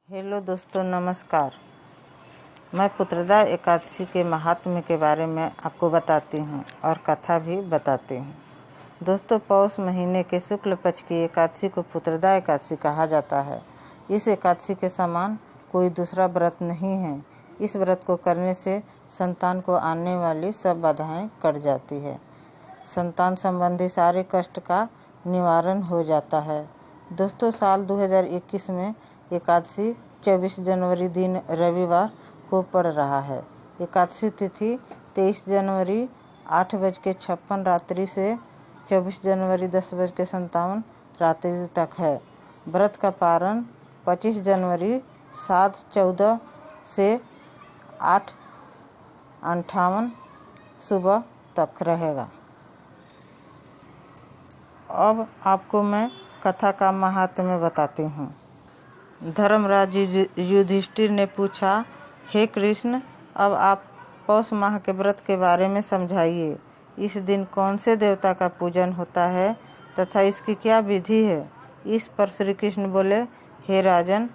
Hello दोस्तों, नमस्कार। मैं पुत्रदा एकादशी के महात्म्य के बारे में आपको बताती हूँ और कथा भी बताती हूँ। दोस्तों, पौष महीने के शुक्ल पक्ष की एकादशी को पुत्रदा एकादशी कहा जाता है। इस एकादशी के समान कोई दूसरा व्रत नहीं है। इस व्रत को करने से संतान को आने वाली सब बाधाएं कट जाती है। संतान संबंधी सारे कष्ट का निवारण हो जाता है। दोस्तों, साल 2021 में एकादशी 24 जनवरी दिन रविवार को पड़ रहा है। एकादशी तिथि 23 जनवरी 8:56 रात्रि से 24 जनवरी 10:57 रात्रि तक है। व्रत का पारण 25 जनवरी 7:14 से 8:58 सुबह तक रहेगा। अब आपको मैं कथा का महात्म्य बताती हूँ। धर्मराज युधिष्ठिर ने पूछा, हे कृष्ण, अब आप पौष माह के व्रत के बारे में समझाइए। इस दिन कौन से देवता का पूजन होता है तथा इसकी क्या विधि है। इस पर श्री कृष्ण बोले, हे राजन,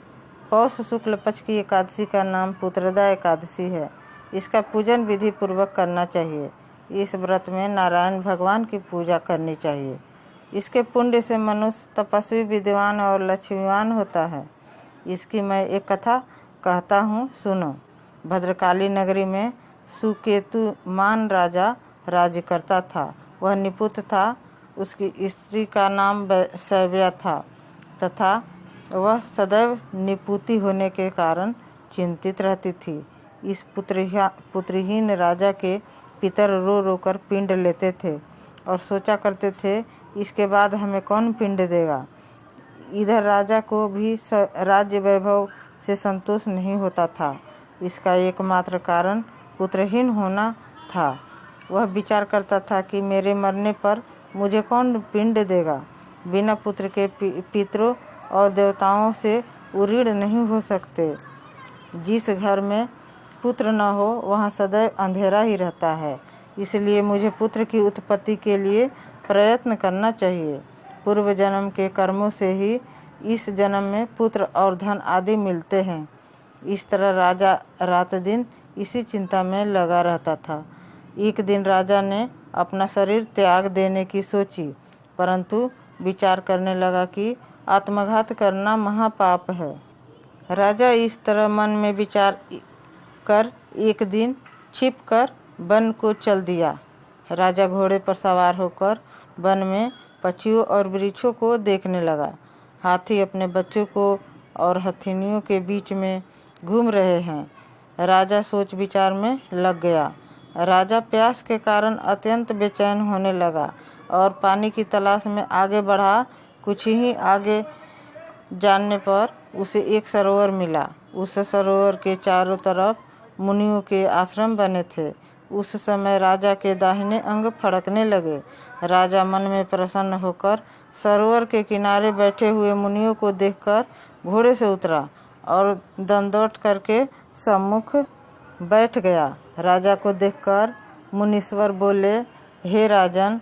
पौष शुक्ल पक्ष की एकादशी का नाम पुत्रदा एकादशी है। इसका पूजन विधि पूर्वक करना चाहिए। इस व्रत में नारायण भगवान की पूजा करनी चाहिए। इसके पुण्य से मनुष्य तपस्वी, विद्वान और लक्ष्मीवान होता है। इसकी मैं एक कथा कहता हूँ, सुनो। भद्रकाली नगरी में सुकेतुमान राजा राज्य करता था। वह निपुत था। उसकी स्त्री का नाम शैव्या था तथा वह सदैव निपुति होने के कारण चिंतित रहती थी। इस पुत्रहीन राजा के पितर रो रो कर पिंड लेते थे और सोचा करते थे, इसके बाद हमें कौन पिंड देगा। इधर राजा को भी राज्य वैभव से संतोष नहीं होता था। इसका एकमात्र कारण पुत्रहीन होना था। वह विचार करता था कि मेरे मरने पर मुझे कौन पिंड देगा। बिना पुत्र के पितरों और देवताओं से उरीण नहीं हो सकते। जिस घर में पुत्र न हो वहाँ सदैव अंधेरा ही रहता है। इसलिए मुझे पुत्र की उत्पत्ति के लिए प्रयत्न करना चाहिए। पूर्व जन्म के कर्मों से ही इस जन्म में पुत्र और धन आदि मिलते हैं। इस तरह राजा रात दिन इसी चिंता में लगा रहता था। एक दिन राजा ने अपना शरीर त्याग देने की सोची, परंतु विचार करने लगा कि आत्मघात करना महापाप है। राजा इस तरह मन में विचार कर एक दिन छिपकर वन को चल दिया। राजा घोड़े पर सवार होकर वन में पक्षियों और वृक्षों को देखने लगा। हाथी अपने बच्चों को और हथिनियों के बीच में घूम रहे हैं। राजा सोच विचार में लग गया। राजा प्यास के कारण अत्यंत बेचैन होने लगा और पानी की तलाश में आगे बढ़ा। कुछ ही आगे जानने पर उसे एक सरोवर मिला। उस सरोवर के चारों तरफ मुनियों के आश्रम बने थे। उस समय राजा के दाहिने अंग फड़कने लगे। राजा मन में प्रसन्न होकर सरोवर के किनारे बैठे हुए मुनियों को देखकर घोड़े से उतरा और दंडौत करके सम्मुख बैठ गया। राजा को देखकर मुनीश्वर बोले, हे राजन,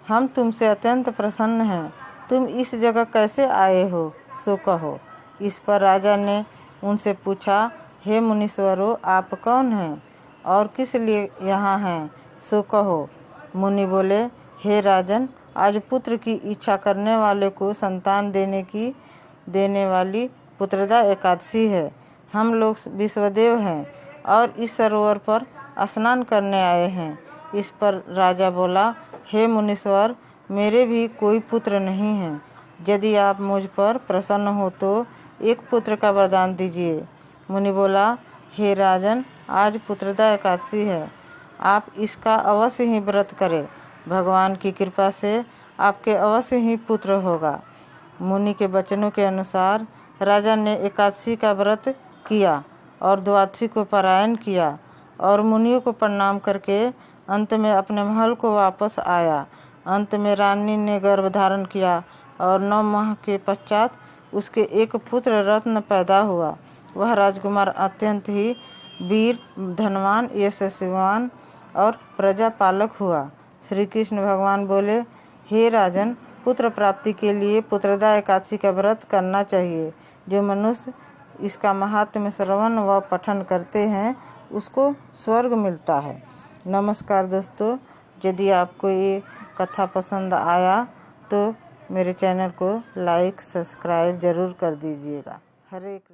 हम तुमसे अत्यंत प्रसन्न हैं। तुम इस जगह कैसे आए हो, सो कहो। इस पर राजा ने उनसे पूछा, हे मुनीश्वरों, आप कौन हैं और किस लिए यहाँ हैं, सो कहो। मुनि बोले, हे राजन, आज पुत्र की इच्छा करने वाले को संतान देने वाली पुत्रदा एकादशी है। हम लोग विश्वदेव हैं और इस सरोवर पर स्नान करने आए हैं। इस पर राजा बोला, हे मुनीश्वर, मेरे भी कोई पुत्र नहीं है। यदि आप मुझ पर प्रसन्न हो तो एक पुत्र का वरदान दीजिए। मुनि बोला, हे राजन, आज पुत्रदा एकादशी है। आप इसका अवश्य ही व्रत करें। भगवान की कृपा से आपके अवश्य ही पुत्र होगा। मुनि के वचनों के अनुसार राजा ने एकादशी का व्रत किया और द्वादशी को पारायण किया और मुनियों को प्रणाम करके अंत में अपने महल को वापस आया। अंत में रानी ने गर्भ धारण किया और 9 माह के पश्चात उसके एक पुत्र रत्न पैदा हुआ। वह राजकुमार अत्यंत ही वीर, धनवान, यशस्वीवान और प्रजापालक हुआ। श्री कृष्ण भगवान बोले, हे राजन, पुत्र प्राप्ति के लिए पुत्रदा एकादशी का व्रत करना चाहिए। जो मनुष्य इसका महात्म्य श्रवण व पठन करते हैं उसको स्वर्ग मिलता है। नमस्कार दोस्तों, यदि आपको ये कथा पसंद आया तो मेरे चैनल को लाइक सब्सक्राइब ज़रूर कर दीजिएगा। हरे कृष्ण।